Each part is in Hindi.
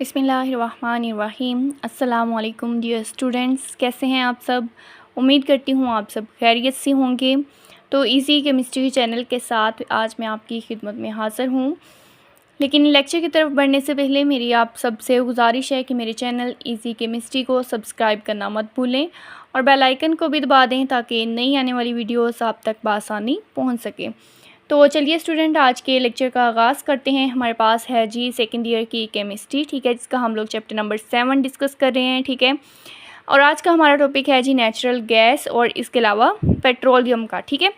बिस्मिल्लाहिर्रहमानिर्रहीम। अस्सलामुअलैकुम डियर स्टूडेंट्स, कैसे हैं आप सब। उम्मीद करती हूँ आप सब खैरियत से होंगे। तो इजी केमिस्ट्री चैनल के साथ आज मैं आपकी खिदमत में हाज़िर हूँ। लेकिन लेक्चर की तरफ बढ़ने से पहले मेरी आप सबसे गुजारिश है कि मेरे चैनल इजी केमिस्ट्री को सब्सक्राइब करना मत भूलें और बेल आइकन को भी दबा दें ताकि नई आने वाली वीडियोस आप तक बआसानी पहुँच सके। तो चलिए स्टूडेंट, आज के लेक्चर का आगाज़ करते हैं। हमारे पास है जी सेकेंड ईयर की केमिस्ट्री, ठीक है, जिसका हम लोग चैप्टर नंबर 7 डिस्कस कर रहे हैं, ठीक है। और आज का हमारा टॉपिक है जी नेचुरल गैस और इसके अलावा पेट्रोलियम का, ठीक है।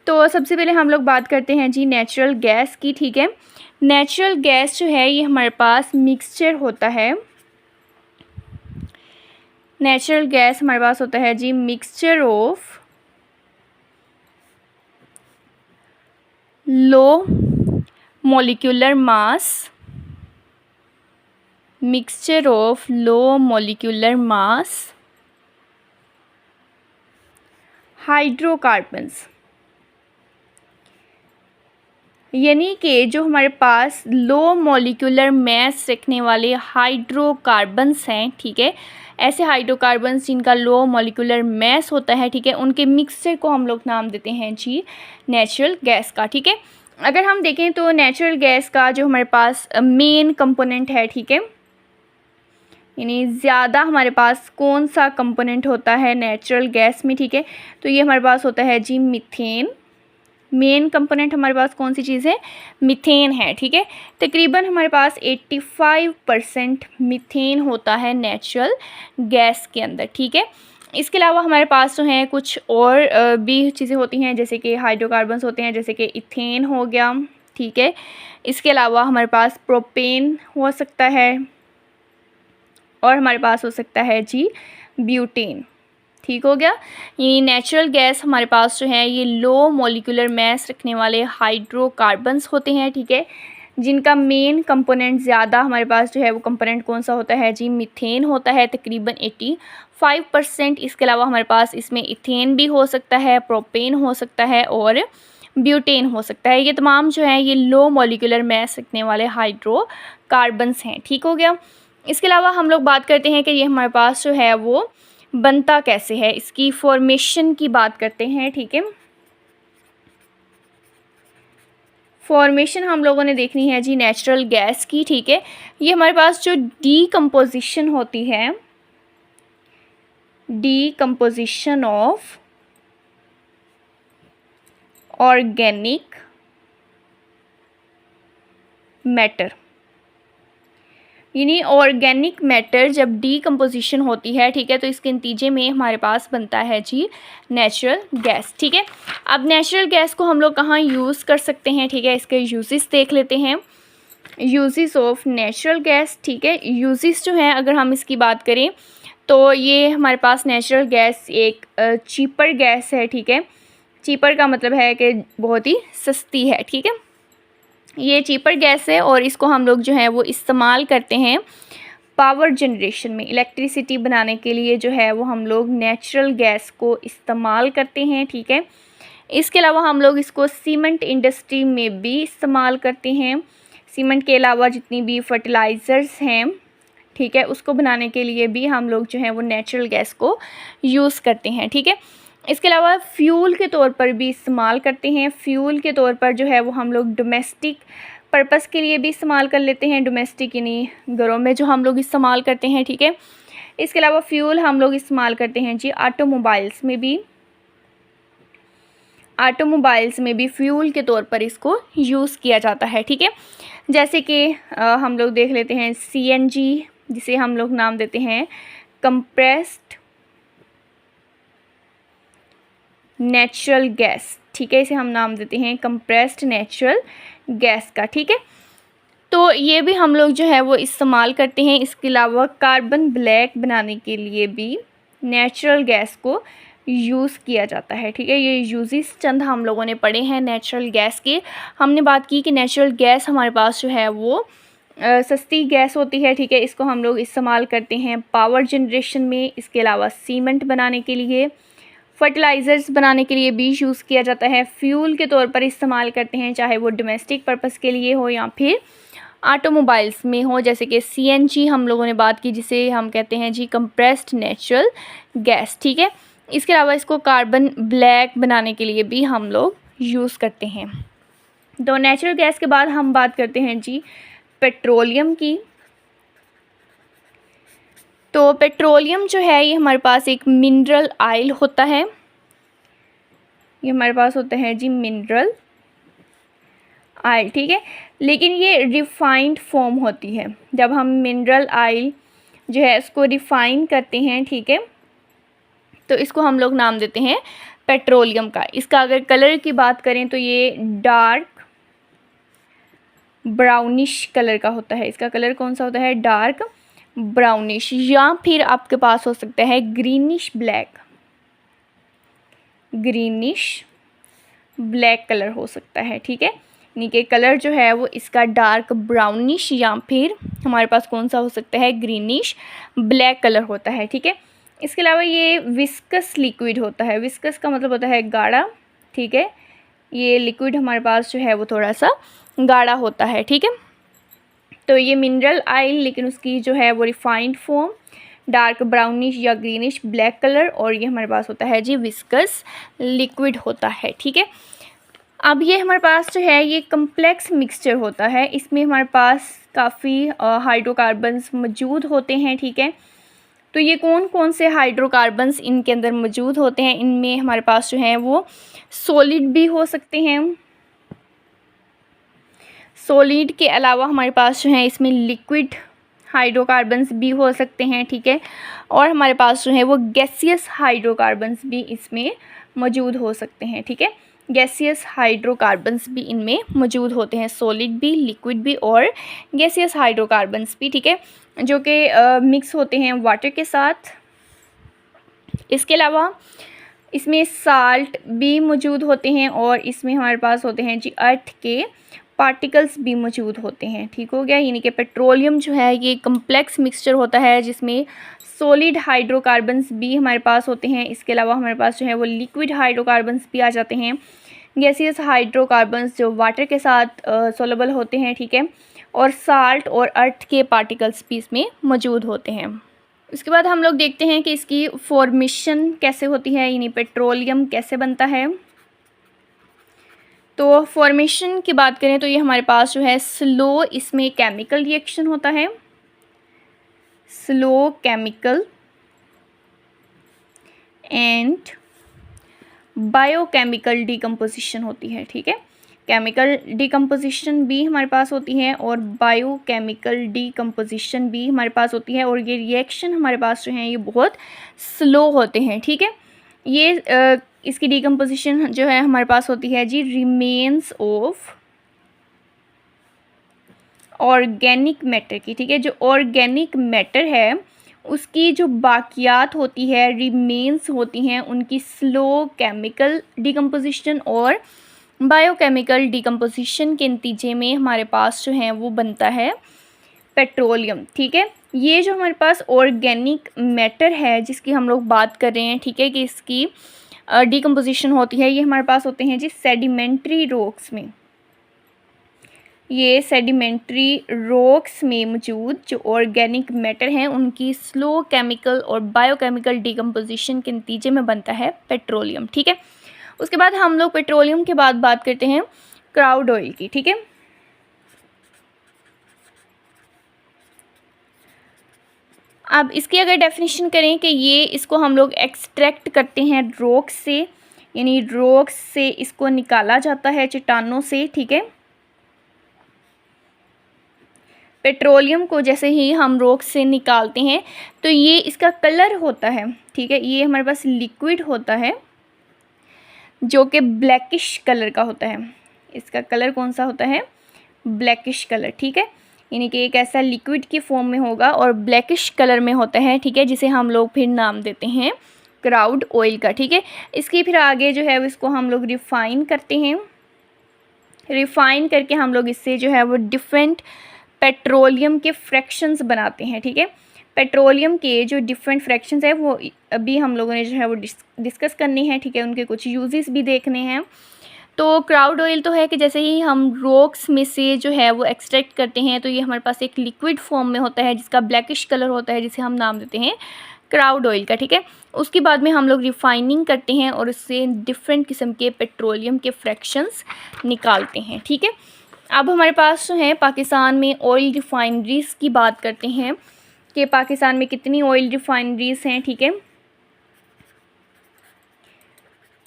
तो सबसे पहले हम लोग बात करते हैं जी नेचुरल गैस की, ठीक है। नेचुरल गैस जो है ये हमारे पास मिक्सचर होता है। नेचुरल गैस हमारे पास होता है जी mixture of low molecular mass, mixture of low molecular mass hydrocarbons. यानी कि जो हमारे पास लो मोलिकुलर मास रखने वाले हाइड्रोकार्बन्स हैं, ठीक है, ऐसे हाइड्रोकार्बन्स जिनका लो मोलिकुलर मास होता है, ठीक है, उनके मिक्सचर को हम लोग नाम देते हैं जी नेचुरल गैस का, ठीक है। अगर हम देखें तो नेचुरल गैस का जो हमारे पास मेन कंपोनेंट है, ठीक है, यानी ज़्यादा हमारे पास कौन सा कंपोनेंट होता है नेचुरल गैस में, ठीक है, तो ये हमारे पास होता है जी मीथेन। मेन कंपोनेंट हमारे पास कौन सी चीज़ है, मीथेन है, ठीक है। तकरीबन हमारे पास 85% मीथेन होता है नेचुरल गैस के अंदर, ठीक है। इसके अलावा हमारे पास जो हैं कुछ और भी चीज़ें होती हैं, जैसे कि हाइड्रोकार्बन्स होते हैं, जैसे कि इथेन हो गया, ठीक है। इसके अलावा हमारे पास प्रोपेन हो सकता है और हमारे पास हो सकता है जी ब्यूटेन, ठीक हो गया। ये नेचुरल गैस हमारे पास जो है ये लो मोलिकुलर मास रखने वाले हाइड्रोकार्बन्स होते हैं, ठीक है, जिनका मेन कंपोनेंट ज़्यादा हमारे पास जो है वो कंपोनेंट कौन सा होता है जी मीथेन होता है, तकरीबन 85%। इसके अलावा हमारे पास इसमें इथेन भी हो सकता है, प्रोपेन हो सकता है और ब्यूटेन हो सकता है। ये तमाम जो है ये लो मोलिकुलर मास रखने वाले हाइड्रोकार्बन्स हैं, ठीक हो गया। इसके अलावा हम लोग बात करते हैं कि ये हमारे पास जो है वो बनता कैसे है, इसकी फॉर्मेशन की बात करते हैं, ठीक है। फॉर्मेशन हम लोगों ने देखनी है जी नेचुरल गैस की, ठीक है। ये हमारे पास जो डीकम्पोजिशन होती है, डीकम्पोजिशन ऑफ ऑर्गेनिक मैटर, यानी ऑर्गेनिक मैटर जब डीकम्पोजिशन होती है, ठीक है, तो इसके नतीजे में हमारे पास बनता है जी नेचुरल गैस, ठीक है। अब नेचुरल गैस को हम लोग कहाँ यूज़ कर सकते हैं, ठीक है, इसके यूजेस देख लेते हैं। यूजेस ऑफ नेचुरल गैस, ठीक है, यूजेस जो हैं अगर हम इसकी बात करें तो ये हमारे पास नेचुरल गैस एक चीपर गैस है, ठीक है। चीपर का मतलब है कि बहुत ही सस्ती है, ठीक है। ये चीपर गैस है और इसको हम लोग जो है वो इस्तेमाल करते हैं पावर जनरेशन में, इलेक्ट्रिसिटी बनाने के लिए जो है वो हम लोग नेचुरल गैस को इस्तेमाल करते हैं, ठीक है। इसके अलावा हम लोग इसको सीमेंट इंडस्ट्री में भी इस्तेमाल करते हैं। सीमेंट के अलावा जितनी भी फर्टिलाइज़र्स हैं, ठीक है, उसको बनाने के लिए भी हम लोग जो है वो नेचुरल गैस को यूज़ करते हैं, ठीक है। इसके अलावा फ्यूल के तौर पर भी इस्तेमाल करते हैं। फ्यूल के तौर पर जो है वो हम लोग डोमेस्टिक पर्पस के लिए भी इस्तेमाल कर लेते हैं, डोमेस्टिक यानी घरों में जो हम लोग इस्तेमाल करते हैं, ठीक है। इसके अलावा फ्यूल हम लोग इस्तेमाल करते हैं जी ऑटोमोबाइल्स में भी, ऑटोमोबाइल्स में भी फ्यूल के तौर पर इसको यूज़ किया जाता है, ठीक है। जैसे कि हम लोग देख लेते हैं सीएनजी, जिसे हम लोग नाम देते हैं कंप्रेस्ड नेचुरल गैस, ठीक है, इसे हम नाम देते हैं कंप्रेस्ड नेचुरल गैस का, ठीक है। तो ये भी हम लोग जो है वो इस्तेमाल करते हैं। इसके अलावा कार्बन ब्लैक बनाने के लिए भी नेचुरल गैस को यूज़ किया जाता है, ठीक है। ये यूजेस चंद हम लोगों ने पढ़े हैं नेचुरल गैस के। हमने बात की कि नेचुरल गैस हमारे पास जो है वो सस्ती गैस होती है, ठीक है। इसको हम लोग इस्तेमाल करते हैं पावर जनरेशन में। इसके अलावा सीमेंट बनाने के लिए, फर्टिलाइज़र्स बनाने के लिए भी यूज़ किया जाता है। फ्यूल के तौर पर इस्तेमाल करते हैं, चाहे वो डोमेस्टिक पर्पस के लिए हो या फिर ऑटोमोबाइल्स में हो, जैसे कि CNG हम लोगों ने बात की, जिसे हम कहते हैं जी कंप्रेस्ड नेचुरल गैस, ठीक है। इसके अलावा इसको कार्बन ब्लैक बनाने के लिए भी हम लोग यूज़ करते हैं। तो नेचुरल गैस के बाद हम बात करते हैं जी पेट्रोलियम की। तो पेट्रोलियम जो है ये हमारे पास एक मिनरल ऑयल होता है, ये हमारे पास होता है जी मिनरल ऑयल, ठीक है। लेकिन ये रिफाइंड फॉर्म होती है। जब हम मिनरल ऑयल जो है इसको रिफाइन करते हैं, ठीक है, तो इसको हम लोग नाम देते हैं पेट्रोलियम का। इसका अगर कलर की बात करें तो ये डार्क ब्राउनिश कलर का होता है। इसका कलर कौन सा होता है? डार्क ब्राउनिश, या फिर आपके पास हो सकता है greenish black, greenish black colour हो सकता है, ठीक है। यानी कि कलर जो है वो इसका डार्क ब्राउनिश या फिर हमारे पास कौन सा हो सकता है? ग्रीनिश ब्लैक कलर होता है, ठीक है। इसके अलावा ये विस्कस लिक्विड होता है। विस्कस का मतलब होता है गाढ़ा, ठीक है। ये लिक्विड हमारे पास जो है वो थोड़ा सा गाढ़ा होता है, ठीक है। तो ये मिनरल ऑयल, लेकिन उसकी जो है वो रिफाइंड फॉर्म, डार्क ब्राउनिश या ग्रीनिश ब्लैक कलर, और ये हमारे पास होता है जी विस्कस लिक्विड होता है, ठीक है। अब ये हमारे पास जो है ये कम्प्लेक्स मिक्सचर होता है। इसमें हमारे पास काफ़ी हाइड्रोकार्बन्स मौजूद होते हैं, ठीक है। तो ये कौन कौन से हाइड्रोकार्बन्स इनके अंदर मौजूद होते हैं? इनमें हमारे पास जो है वो सॉलिड भी हो सकते हैं, सॉलिड के अलावा हमारे पास जो है इसमें लिक्विड हाइड्रोकार्बन्स भी हो सकते हैं, ठीक है। और हमारे पास जो है वो गैसियस हाइड्रोकार्बन्स भी इसमें मौजूद हो सकते हैं, ठीक है। गैसियस हाइड्रोकार्बन्स भी इनमें मौजूद होते हैं, सॉलिड भी, लिक्विड भी और गैसियस हाइड्रोकार्बन्स भी, ठीक है, जो कि मिक्स होते हैं वाटर के साथ। इसके अलावा इसमें साल्ट भी मौजूद होते हैं और इसमें हमारे पास होते हैं जी अर्थ के पार्टिकल्स भी मौजूद होते हैं, ठीक हो गया। यानी कि पेट्रोलियम जो है ये कम्प्लेक्स मिक्सचर होता है जिसमें सॉलिड हाइड्रोकार्बन्स भी हमारे पास होते हैं। इसके अलावा हमारे पास जो है वो लिक्विड हाइड्रोकार्बन्स भी आ जाते हैं, गैसियस हाइड्रोकार्बन्स जो वाटर के साथ सोलेबल होते हैं, ठीक है, और साल्ट और अर्थ के पार्टिकल्स भी इसमें मौजूद होते हैं। इसके बाद हम लोग देखते हैं कि इसकी फॉर्मेशन कैसे होती है, यानी पेट्रोलियम कैसे बनता है। तो फॉर्मेशन की बात करें तो ये हमारे पास जो है स्लो इसमें केमिकल रिएक्शन होता है, slow chemical and biochemical decomposition होती है, ठीक है। केमिकल डिकम्पोजिशन भी हमारे पास होती है और बायोकेमिकल डिकम्पोजिशन भी हमारे पास होती है, और ये रिएक्शन हमारे पास जो है ये बहुत स्लो होते हैं, ठीक है। ये इसकी डिकम्पोजिशन जो है हमारे पास होती है जी रिमेन्स ऑफ ऑर्गेनिक मैटर की, ठीक है। जो ऑर्गेनिक मैटर है उसकी जो बाकियात होती है, रिमेन्स होती हैं, उनकी स्लो केमिकल डिकम्पोजिशन और बायोकेमिकल डिकम्पोजिशन के नतीजे में हमारे पास जो है वो बनता है पेट्रोलियम, ठीक है। ये जो हमारे पास ऑर्गेनिक मैटर है जिसकी हम लोग बात कर रहे हैं, ठीक है, कि इसकी डिकम्पोजिशन होती है, ये हमारे पास होते हैं जी सेडिमेंट्री रॉक्स में। ये सेडिमेंट्री रॉक्स में मौजूद जो ऑर्गेनिक मैटर हैं उनकी स्लो केमिकल और बायोकेमिकल डिकम्पोजिशन के नतीजे में बनता है पेट्रोलियम, ठीक है। उसके बाद हम लोग पेट्रोलियम के बाद बात करते हैं क्राउड ऑयल की, ठीक है। अब इसकी अगर डेफिनेशन करें कि ये इसको हम लोग एक्सट्रैक्ट करते हैं रॉक से, यानी रॉक से इसको निकाला जाता है चट्टानों से, ठीक है। पेट्रोलियम को जैसे ही हम रॉक से निकालते हैं तो ये इसका कलर होता है, ठीक है। ये हमारे पास लिक्विड होता है जो कि ब्लैकिश कलर का होता है। इसका कलर कौन सा होता है? ब्लैकिश कलर, ठीक है। यानी कि एक ऐसा लिक्विड की फॉर्म में होगा और ब्लैकिश कलर में होता है, ठीक है, जिसे हम लोग फिर नाम देते हैं क्राउड ऑयल का, ठीक है। इसकी फिर आगे जो है इसको हम लोग रिफ़ाइन करते हैं, रिफ़ाइन करके हम लोग इससे जो है वो डिफरेंट पेट्रोलियम के फ्रैक्शंस बनाते हैं, ठीक है। पेट्रोलियम के जो डिफरेंट फ्रैक्शंस है वो अभी हम लोगों ने जो है वो डिस्कस करनी है, ठीक है। उनके कुछ यूजेस भी देखने हैं। तो क्राउड ऑयल तो है कि जैसे ही हम रॉक्स में से जो है वो एक्सट्रैक्ट करते हैं तो ये हमारे पास एक लिक्विड फॉर्म में होता है जिसका ब्लैकिश कलर होता है, जिसे हम नाम देते हैं क्राउड ऑयल का, ठीक है। उसके बाद में हम लोग रिफाइनिंग करते हैं और उससे डिफरेंट किस्म के पेट्रोलियम के फ्रैक्शंस निकालते हैं, ठीक है। अब हमारे पास जो है पाकिस्तान में ऑयल रिफाइनरीज़ की बात करते हैं कि पाकिस्तान में कितनी ऑयल रिफाइनरीज़ हैं, ठीक है।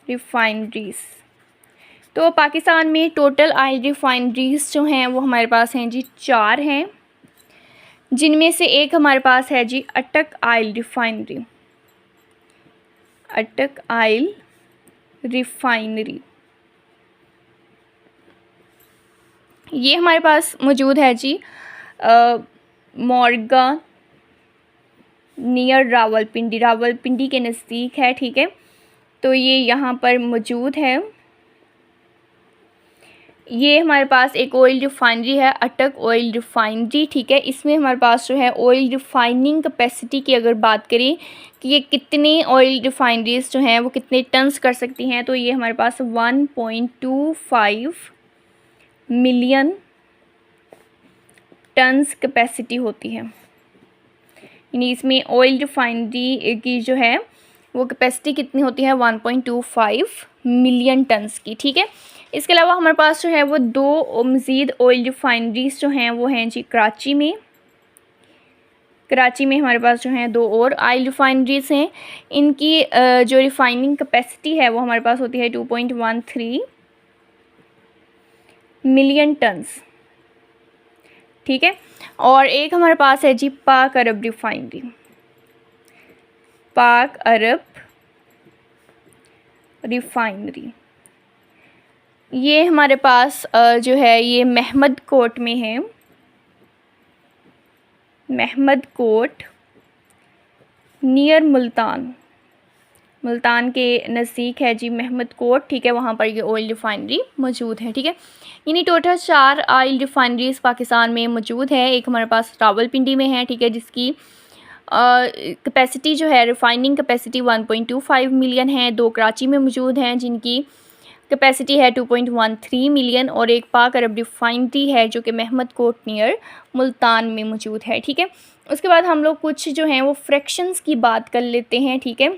रिफाइनरीज़, तो पाकिस्तान में टोटल ऑयल रिफाइनरीज़ जो हैं वो हमारे पास हैं जी 4 हैं, जिनमें से एक हमारे पास है जी अटक ऑयल रिफाइनरी। अटक ऑयल रिफाइनरी ये हमारे पास मौजूद है जी मोरगा नियर रावलपिंडी के नज़दीक है, ठीक है। तो ये यहाँ पर मौजूद है। ये हमारे पास एक ऑयल रिफाइनरी है, अटक ऑयल रिफाइनरी, ठीक है। इसमें हमारे पास जो है ऑयल रिफाइनिंग कैपेसिटी की अगर बात करें कि ये कितने ऑयल रिफाइनरीज़ जो हैं वो कितने टन्स कर सकती हैं, तो ये हमारे पास 1.25 मिलियन टन्स कैपेसिटी होती है। यानी इसमें ऑयल रिफाइनरी की जो है वो कैपेसिटी कितनी होती है 1.25 मिलियन टन्स की, ठीक है। इसके अलावा हमारे पास जो है वो 2 मज़ीद ऑयल रिफाइनरीज़ जो हैं वो हैं जी कराची में हमारे पास जो हैं 2 और ऑयल रिफाइनरीज़ हैं। इनकी जो रिफाइनिंग कैपेसिटी है वो हमारे पास होती है 2.13 मिलियन टन्स, ठीक है। और एक हमारे पास है जी पाक अरब रिफाइनरी। पाक अरब रिफाइनरी ये हमारे पास जो है ये महमद कोट में है। महमद कोट नियर मुल्तान के नज़दीक है जी महमद कोट, ठीक है। वहाँ पर ये ऑयल रिफाइनरी मौजूद है, ठीक है। यानी टोटल 4 ऑयल रिफाइनरीज़ पाकिस्तान में मौजूद है। एक हमारे पास रावलपिंडी में है, ठीक है, जिसकी कैपेसिटी जो है रिफाइनिंग कैपेसिटी 1.25 मिलियन है। 2 कराची में मौजूद हैं जिनकी कैपेसिटी है 2.13 मिलियन, और एक पाक अरब रिफाइनरी है जो कि महमद कोट नियर मुल्तान में मौजूद है, ठीक है। उसके बाद हम लोग कुछ जो हैं वो फ्रैक्शंस की बात कर लेते हैं, ठीक है।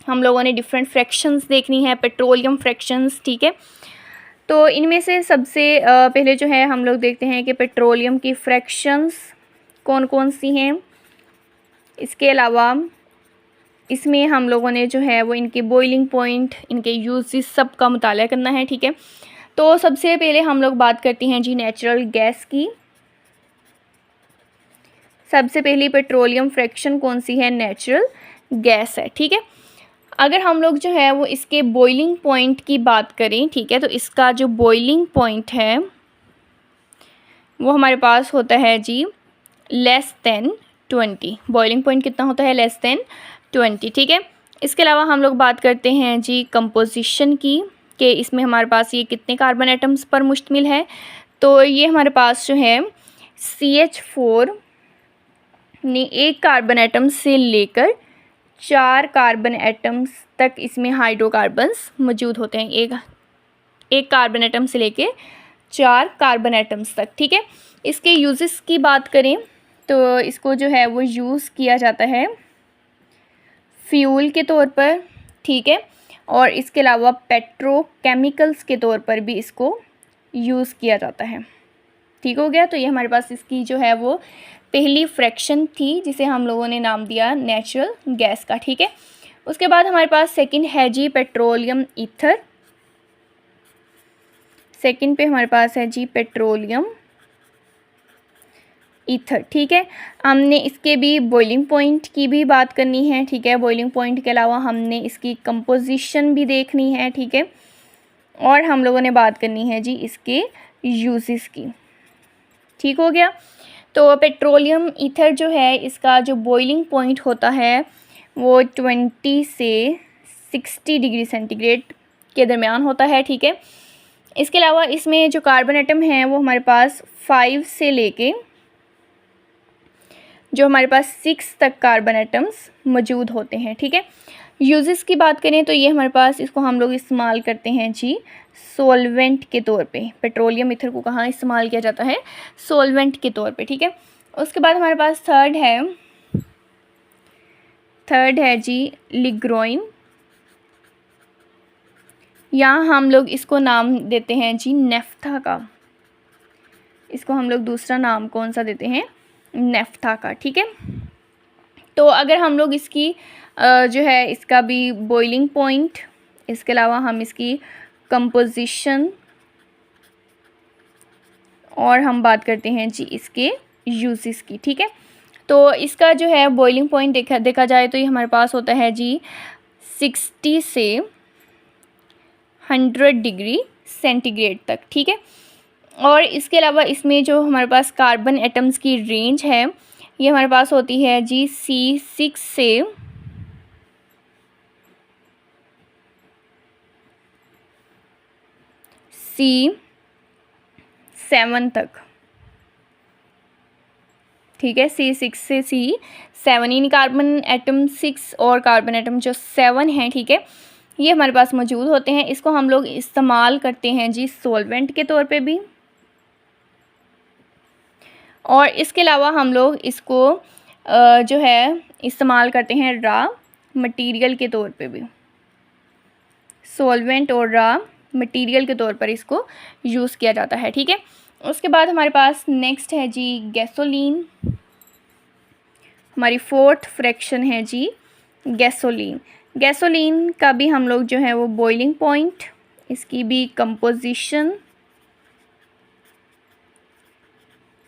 हम लोगों ने डिफरेंट फ्रैक्शंस देखनी है, पेट्रोलियम फ्रैक्शंस, ठीक है। तो इनमें से सबसे पहले जो है हम लोग देखते हैं कि पेट्रोलियम की फ्रैक्शंस कौन कौन सी हैं। इसके अलावा इसमें हम लोगों ने जो है वो इनके बॉइलिंग पॉइंट, इनके यूजेस सब का मुताला करना है, ठीक है। तो सबसे पहले हम लोग बात करते हैं जी नेचुरल गैस की। सबसे पहली पेट्रोलियम फ्रैक्शन कौन सी है, नेचुरल गैस है, ठीक है। अगर हम लोग जो है वो इसके बॉइलिंग पॉइंट की बात करें, ठीक है, तो इसका जो बॉइलिंग पॉइंट है वो हमारे पास होता है जी लेस देन 20। बॉइलिंग पॉइंट कितना होता है, लेस देन 20, ठीक है। इसके अलावा हम लोग बात करते हैं जी कंपोजिशन की, कि इसमें हमारे पास ये कितने कार्बन एटम्स पर मुश्तमिल है। तो ये हमारे पास जो है CH4 ने 1 कार्बन एटम से लेकर 4 कार्बन एटम्स तक इसमें हाइड्रोकार्बन्स मौजूद होते हैं। एक कार्बन एटम से लेकर 4 कार्बन एटम्स तक, ठीक है। इसके यूजेस की बात करें तो इसको जो है वो यूज़ किया जाता है फ्यूल के तौर पर, ठीक है। और इसके अलावा पेट्रोकेमिकल्स के तौर पर भी इसको यूज़ किया जाता है, ठीक हो गया। तो ये हमारे पास इसकी जो है वो पहली फ्रैक्शन थी जिसे हम लोगों ने नाम दिया नेचुरल गैस का, ठीक है। उसके बाद हमारे पास सेकंड है जी पेट्रोलियम ईथर। सेकंड पे हमारे पास है जी पेट्रोलियम ईथर, ठीक है। हमने इसके भी बॉइलिंग पॉइंट की भी बात करनी है, ठीक है। बॉइलिंग पॉइंट के अलावा हमने इसकी कंपोजिशन भी देखनी है, ठीक है। और हम लोगों ने बात करनी है जी इसके यूजेस की, ठीक हो गया। तो पेट्रोलियम ईथर जो है इसका जो बॉइलिंग पॉइंट होता है वो 20 से 60 डिग्री सेंटीग्रेड के दरमियान होता है, ठीक है। इसके अलावा इसमें जो कार्बन एटम हैं वो हमारे पास 5 से लेके जो हमारे पास 6 तक कार्बन एटम्स मौजूद होते हैं, ठीक है। यूजेस की बात करें तो ये हमारे पास, इसको हम लोग इस्तेमाल करते हैं जी सॉल्वेंट के तौर पे। पेट्रोलियम ईथर को कहाँ इस्तेमाल किया जाता है? सॉल्वेंट के तौर पे, ठीक है। उसके बाद हमारे पास थर्ड है जी लिग्रोइन। यहाँ हम लोग इसको नाम देते हैं जी नेफ्था का। इसको हम लोग दूसरा नाम कौन सा देते हैं? नेफ्था का, ठीक है। तो अगर हम लोग इसकी जो है इसका भी बॉइलिंग पॉइंट, इसके अलावा हम इसकी कंपोजिशन और हम बात करते हैं जी इसके यूजेस की, ठीक है। तो इसका जो है बॉइलिंग पॉइंट देखा जाए तो ये हमारे पास होता है जी 60 से 100 डिग्री सेंटीग्रेड तक, ठीक है। और इसके अलावा इसमें जो हमारे पास कार्बन एटम्स की रेंज है ये हमारे पास होती है जी C6 से C7 तक, ठीक है। C6 से C7 यानी कार्बन एटम 6 और कार्बन एटम जो 7 हैं, ठीक है, ये हमारे पास मौजूद होते हैं। इसको हम लोग इस्तेमाल करते हैं जी सॉल्वेंट के तौर पे भी, और इसके अलावा हम लोग इसको जो है इस्तेमाल करते हैं रा मटेरियल के तौर पे भी। सॉल्वेंट और रा मटेरियल के तौर पर इसको यूज़ किया जाता है, ठीक है। उसके बाद हमारे पास नेक्स्ट है जी गैसोलीन। हमारी फोर्थ फ्रैक्शन है जी गैसोलीन। गैसोलीन का भी हम लोग जो है वो बॉइलिंग पॉइंट, इसकी भी कंपोजिशन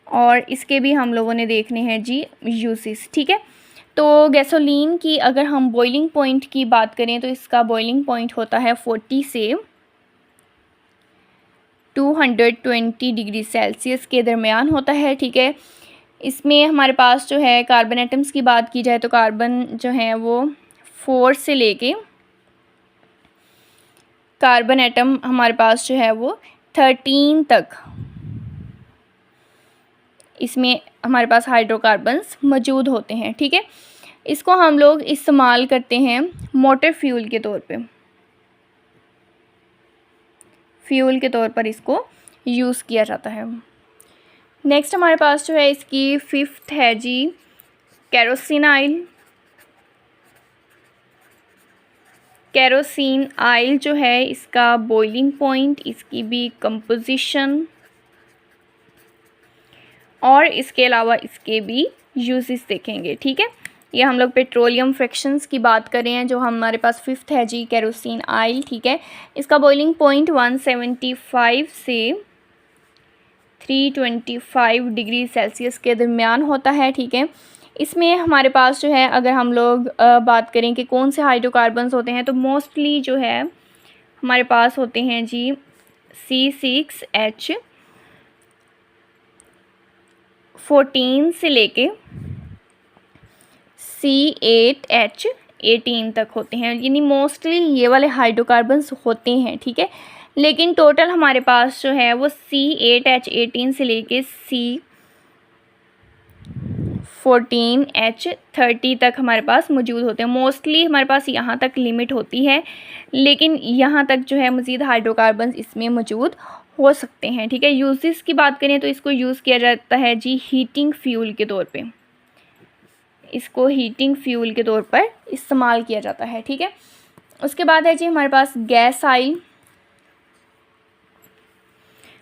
और इसके भी हम लोगों ने देखने हैं जी यूजेस, ठीक है। तो गैसोलीन की अगर हम बॉइलिंग पॉइंट की बात करें तो इसका बॉइलिंग पॉइंट होता है 40 से 220 डिग्री सेल्सियस के दरमियान होता है, ठीक है। इसमें हमारे पास जो है कार्बन एटम्स की बात की जाए तो कार्बन जो है वो 4 से लेके कार्बन एटम हमारे पास जो है वो 13 तक इसमें हमारे पास हाइड्रोकार्बन्स मौजूद होते हैं, ठीक है। इसको हम लोग इस्तेमाल करते हैं मोटर फ्यूल के तौर पे, फ्यूल के तौर पर इसको यूज़ किया जाता है। नेक्स्ट हमारे पास जो है इसकी फिफ्थ है जी केरोसिन ऑयल। केरोसिन ऑयल जो है इसका बॉइलिंग पॉइंट, इसकी भी कंपोजिशन और इसके अलावा इसके भी यूजेस देखेंगे, ठीक है। ये हम लोग पेट्रोलियम फ्रैक्शंस की बात कर रहे हैं, जो हमारे पास फिफ्थ है जी केरोसिन ऑयल, ठीक है। इसका बॉइलिंग पॉइंट 175 से 325 डिग्री सेल्सियस के दरमियान होता है, ठीक है। इसमें हमारे पास जो है अगर हम लोग बात करें कि कौन से हाइड्रोकार्बन्स होते हैं तो मोस्टली जो है हमारे पास होते हैं जी C6H14 से लेके C8H18 तक होते हैं, यानी मोस्टली ये वाले हाइड्रोकार्बन्स होते हैं, ठीक है। लेकिन टोटल हमारे पास जो है वो C8H18 से लेके C14H30 तक हमारे पास मौजूद होते हैं। मोस्टली हमारे पास यहाँ तक लिमिट होती है, लेकिन यहाँ तक जो है मज़ीद हाइड्रोकार्बन्स इसमें मौजूद हो सकते हैं, ठीक है। यूजेस की बात करें तो इसको यूज़ किया जाता है जी हीटिंग फ्यूल के तौर पे, इसको हीटिंग फ्यूल के तौर पर इस्तेमाल किया जाता है, ठीक है। उसके बाद है जी हमारे पास गैस ऑयल।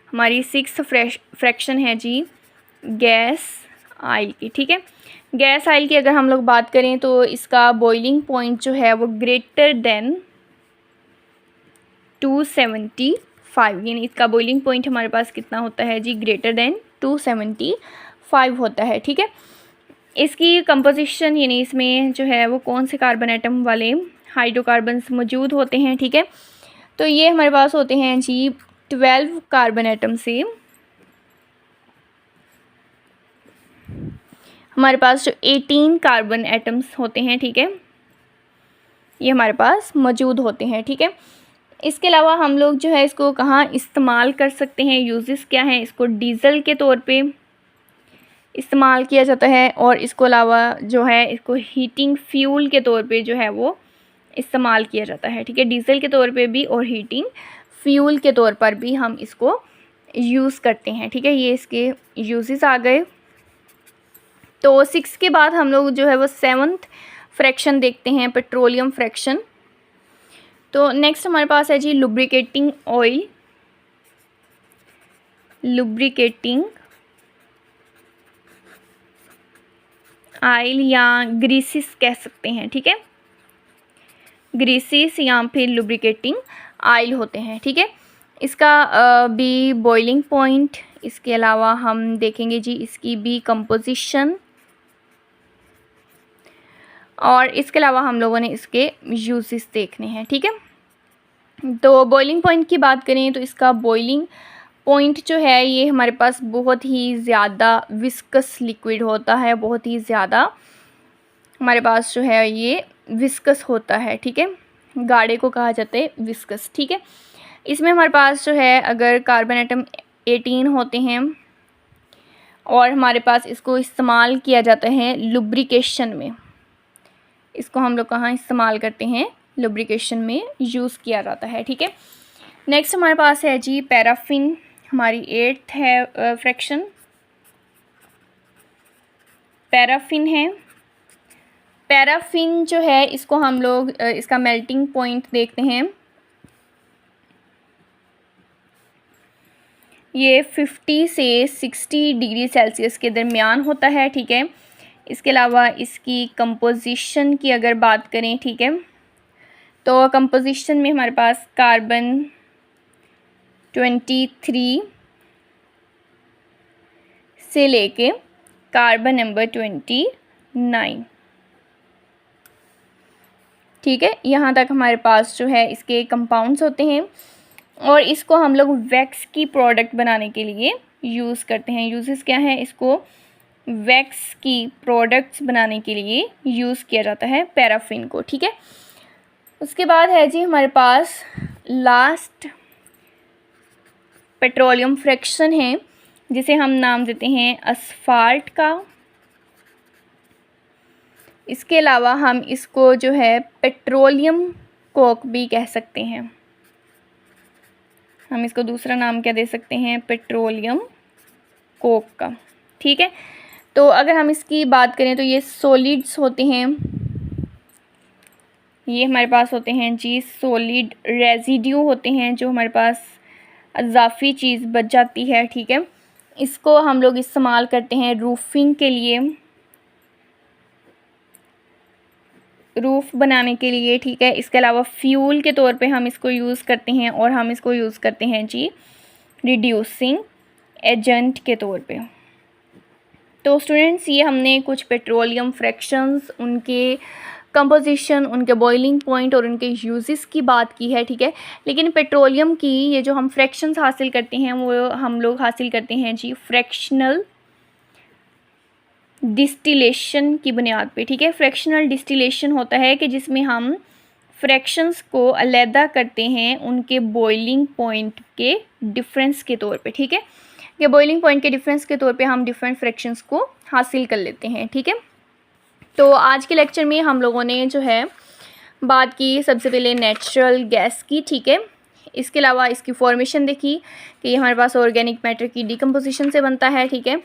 हमारी सिक्स्थ फ्रैक्शन है जी गैस ऑयल की, ठीक है। गैस ऑयल की अगर हम लोग बात करें तो इसका बॉइलिंग पॉइंट जो है वो ग्रेटर देन 275, यानी इसका बॉइलिंग पॉइंट हमारे पास कितना होता है जी ग्रेटर देन 275 होता है, ठीक है। इसकी कंपोजिशन यानी इसमें जो है वो कौन से कार्बन एटम वाले हाइड्रोकार्बन्स मौजूद होते हैं, ठीक है। तो ये हमारे पास होते हैं जी 12 कार्बन एटम से हमारे पास जो 18 कार्बन एटम्स होते हैं, ठीक है, ये हमारे पास मौजूद होते हैं, ठीक है। इसके अलावा हम लोग जो है इसको कहाँ इस्तेमाल कर सकते हैं, यूजेस क्या हैं, इसको डीजल के तौर पे इस्तेमाल किया जाता है और इसको अलावा जो है इसको हीटिंग फ्यूल के तौर पे जो है वो इस्तेमाल किया जाता है, ठीक है। डीजल के तौर पे भी और हीटिंग फ्यूल के तौर पर भी हम इसको यूज़ करते हैं, ठीक है। ये इसके यूजेस आ गए। तो 6 के बाद हम लोग जो है वो 7th फ्रैक्शन देखते हैं, पेट्रोलियम फ्रैक्शन। तो नेक्स्ट हमारे पास है जी लुब्रिकेटिंग ऑयल, लुब्रिकेटिंग ऑयल या ग्रीसिस कह सकते हैं, ठीक है। ग्रीसिस या फिर लुब्रिकेटिंग ऑयल होते हैं, ठीक है। इसका भी बॉइलिंग पॉइंट, इसके अलावा हम देखेंगे जी इसकी भी कंपोजिशन, और इसके अलावा हम लोगों ने इसके यूजेस देखने हैं, ठीक है। तो बॉइलिंग पॉइंट की बात करें तो इसका बॉइलिंग पॉइंट जो है ये हमारे पास बहुत ही ज़्यादा विस्कस लिक्विड होता है, बहुत ही ज़्यादा हमारे पास जो है ये विस्कस होता है, ठीक है। गाढ़े को कहा जाता है विस्कस, ठीक है। इसमें हमारे पास जो है अगर कार्बन एटम 18 होते हैं और हमारे पास इसको इस्तेमाल किया जाता है लुब्रिकेशन में, इसको हम लोग कहाँ इस्तेमाल करते हैं, लुब्रिकेशन में यूज़ किया जाता है, ठीक है। नेक्स्ट हमारे पास है जी पैराफिन, हमारी 8th है फ्रैक्शन, पैराफिन है। पैराफिन जो है इसको हम लोग इसका मेल्टिंग पॉइंट देखते हैं, ये 50 से 60 डिग्री सेल्सियस के दरमियान होता है, ठीक है। इसके अलावा इसकी कंपोजिशन की अगर बात करें, ठीक है, तो कंपोजिशन में हमारे पास कार्बन 23 से लेके कार्बन नंबर 29, ठीक है, यहाँ तक हमारे पास जो है इसके कंपाउंड्स होते हैं। और इसको हम लोग वैक्स की प्रोडक्ट बनाने के लिए यूज़ करते हैं। यूजेस क्या है, इसको वैक्स की प्रोडक्ट्स बनाने के लिए यूज़ किया जाता है पैराफिन को, ठीक है। उसके बाद है जी हमारे पास लास्ट पेट्रोलियम फ्रैक्शन है, जिसे हम नाम देते हैं असफाल्ट का। इसके अलावा हम इसको जो है पेट्रोलियम कोक भी कह सकते हैं, हम इसको दूसरा नाम क्या दे सकते हैं, पेट्रोलियम कोक का, ठीक है। तो अगर हम इसकी बात करें तो ये सॉलिड्स होते हैं, ये हमारे पास होते हैं जी सॉलिड रेजिड्यू होते हैं, जो हमारे पास अज़ाफ़ी चीज़ बच जाती है, ठीक है। इसको हम लोग इस्तेमाल करते हैं रूफिंग के लिए, रूफ़ बनाने के लिए, ठीक है। इसके अलावा फ्यूल के तौर पे हम इसको यूज़ करते हैं, और हम इसको यूज़ करते हैं जी रिड्यूसिंग एजेंट के तौर पे। तो स्टूडेंट्स ये हमने कुछ पेट्रोलियम फ्रैक्शंस, उनके कंपोजिशन, उनके बॉइलिंग पॉइंट और उनके यूजेस की बात की है, ठीक है। लेकिन पेट्रोलियम की ये जो हम फ्रैक्शंस हासिल करते हैं वो हम लोग हासिल करते हैं जी फ्रैक्शनल डिस्टिलेशन की बुनियाद पे, ठीक है। फ्रैक्शनल डिस्टिलेशन होता है कि जिसमें हम फ्रैक्शंस को अलहदा करते हैं उनके बॉइलिंग पॉइंट के डिफरेंस के तौर पे, ठीक है। ये बॉइलिंग पॉइंट के डिफरेंस के तौर पे हम डिफरेंट फ्रैक्शंस को हासिल कर लेते हैं, ठीक है। तो आज के लेक्चर में हम लोगों ने जो है बात की सबसे पहले नेचुरल गैस की, ठीक है। इसके अलावा इसकी फॉर्मेशन देखी कि हमारे पास ऑर्गेनिक मैटर की डिकम्पोजिशन से बनता है, ठीक है।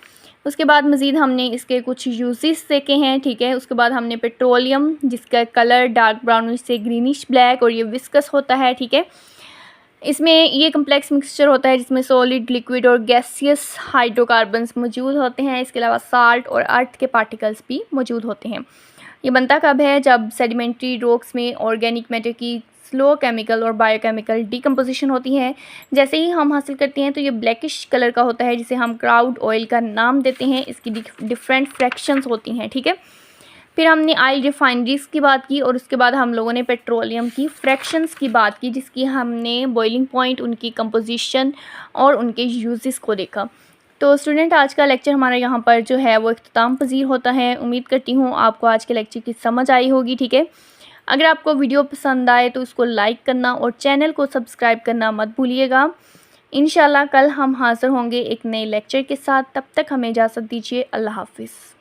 उसके बाद मज़ीद हमने इसके कुछ यूजेस देखे हैं, ठीक है। उसके बाद हमने पेट्रोलियम, जिसका कलर डार्क ब्राउनिश से ग्रीनिश ब्लैक, और ये विस्कस होता है, ठीक है। इसमें ये कम्प्लेक्स मिक्सचर होता है जिसमें सॉलिड, लिक्विड और गैसियस हाइड्रोकार्बन्स मौजूद होते हैं। इसके अलावा साल्ट और अर्थ के पार्टिकल्स भी मौजूद होते हैं। ये बनता कब है, जब सेडिमेंट्री रॉक्स में ऑर्गेनिक मैटर की स्लो केमिकल और बायोकेमिकल डिकम्पोजिशन होती है। जैसे ही हम हासिल करते हैं तो ये ब्लैकिश कलर का होता है, जिसे हम क्राउड ऑयल का नाम देते हैं। इसकी डिफरेंट फ्रैक्शंस होती हैं, ठीक है। फिर हमने ऑयल रिफाइनरीज की बात की, और उसके बाद हम लोगों ने पेट्रोलियम की फ्रैक्शंस की बात की, जिसकी हमने बॉइलिंग पॉइंट, उनकी कंपोजिशन और उनके यूजेस को देखा। तो स्टूडेंट आज का लेक्चर हमारा यहाँ पर जो है वो इख्तिताम पजीर होता है। उम्मीद करती हूँ आपको आज के लेक्चर की समझ आई होगी, ठीक है। अगर आपको वीडियो पसंद आए तो उसको लाइक करना और चैनल को सब्सक्राइब करना मत भूलिएगा। इंशाल्लाह कल हम हाज़िर होंगे एक नए लेक्चर के साथ। तब तक हमें इजाज़त दीजिए। अल्लाह हाफ़िज़।